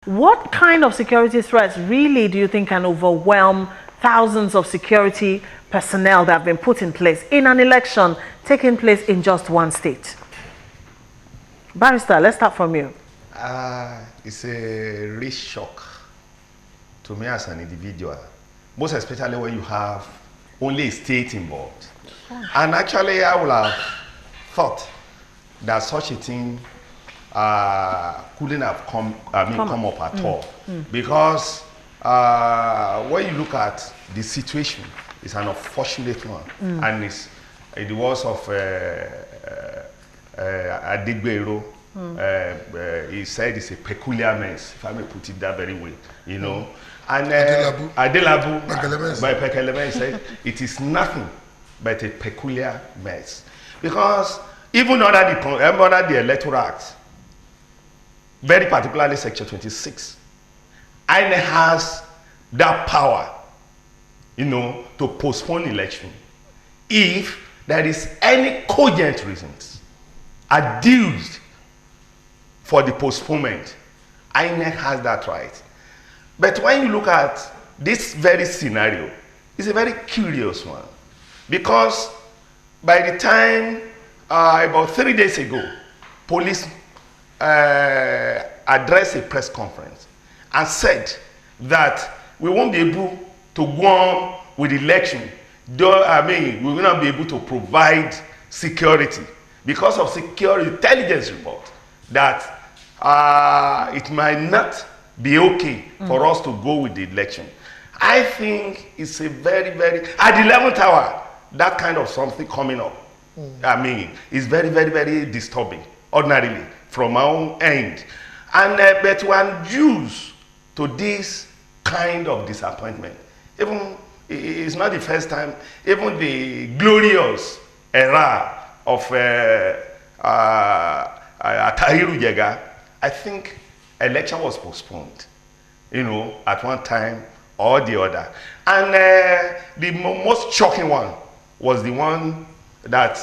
What kind of security threats really do you think can overwhelm thousands of security personnel that have been put in place in an election taking place in just one state? Barrister, let's start from you. It's a real shock to me as an individual, most especially when you have only a state involved. And actually, I would have thought that such a thing couldn't have come up at all. Because when you look at the situation, it's an unfortunate one. And it's in the words of Adigbero, he said it's a peculiar mess, if I may put it that very way, you know. And Adelabu by Pekeleme said it is nothing but a peculiar mess. Because even under the Electoral Act, very particularly Section 26, INEC has that power, you know, to postpone election if there is any cogent reasons adduced for the postponement. INEC has that right. But when you look at this very scenario, it's a very curious one. Because by the time, about 3 days ago, police addressed a press conference and said that we won't be able to go on with the election. Though, we will not be able to provide security because of security intelligence report that it might not be okay for us to go with the election. I think it's a very, very, at the 11th hour, that kind of something coming up, is very, very, very disturbing, ordinarily, from our own end. And but we're used to this kind of disappointment. Even, it's not the first time, even the glorious era of Tahiru Jega, I think election was postponed, you know, at one time or the other. And the most shocking one was the one that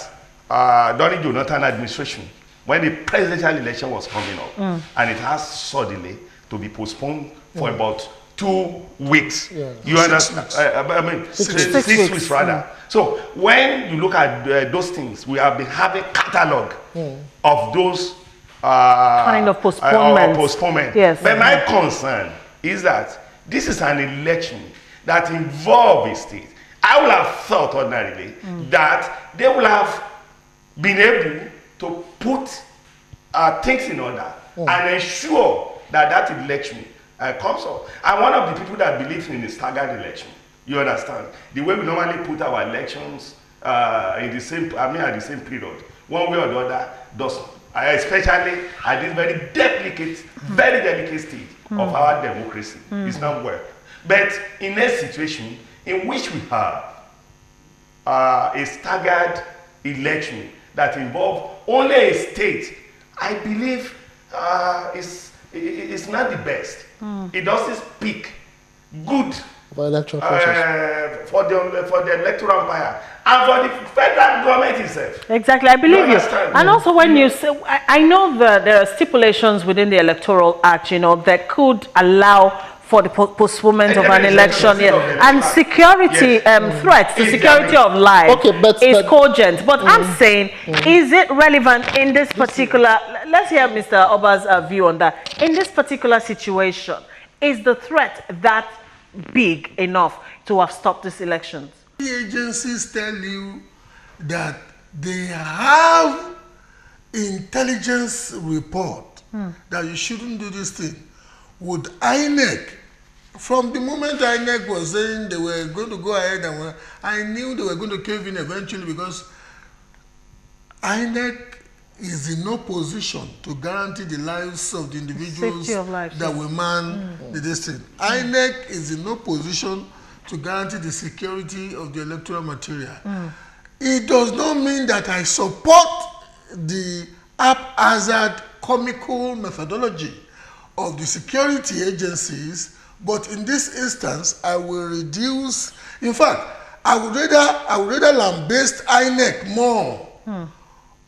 during the Jonathan administration, when the presidential election was coming up, and it has suddenly to be postponed for about 2 weeks. Yeah. You understand? 6 weeks rather. So when you look at those things, we have been having catalog of those kind of postponement. Yes. But my concern is that this is an election that involves a state. I would have thought ordinarily that they would have been able to put things in order and ensure that that election comes up. I'm one of the people that believes in a staggered election. You understand? The way we normally put our elections in the same, at the same period, one way or the other, does, especially at this very delicate stage of our democracy. It's not work. But in a situation in which we have a staggered election that involves only a state, I believe it's not the best. It doesn't speak good for electoral process. For the electoral empire and for the federal government itself. Exactly, I believe you. And also when you say, I know that there are stipulations within the Electoral Act, you know, that could allow for the postponement of an election, and security threats to security of life is cogent. But I'm saying, is it relevant in this particular, let's hear Mr. Oba's view on that. In this particular situation, is the threat that big enough to have stopped these elections? The agencies tell you that they have intelligence report that you shouldn't do this thing. Would INEC, from the moment INEC was saying they were going to go ahead, and I knew they were going to cave in eventually, because INEC is in no position to guarantee the lives of the individuals that will man this thing. INEC is in no position to guarantee the security of the electoral material. It does not mean that I support the haphazard, comical methodology of the security agencies, but in this instance, I will reduce. In fact, I would rather lambaste INEC more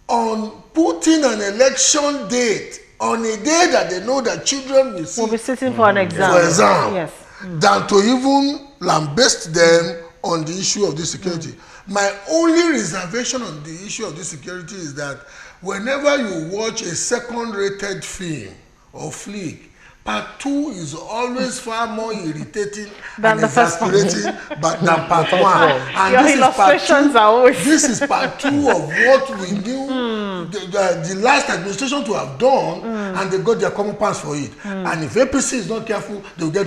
on putting an election date on a day that they know that children will be sitting for an exam. Yes. Than to even lambast them on the issue of this security. My only reservation on the issue of this security is that whenever you watch a second-rated film or flick, part 2 is always far more irritating and exasperating than part 1. And your illustrations are always... This is part 2 of what we knew the last administration to have done, and they got their common pass for it. And if APC is not careful, they will get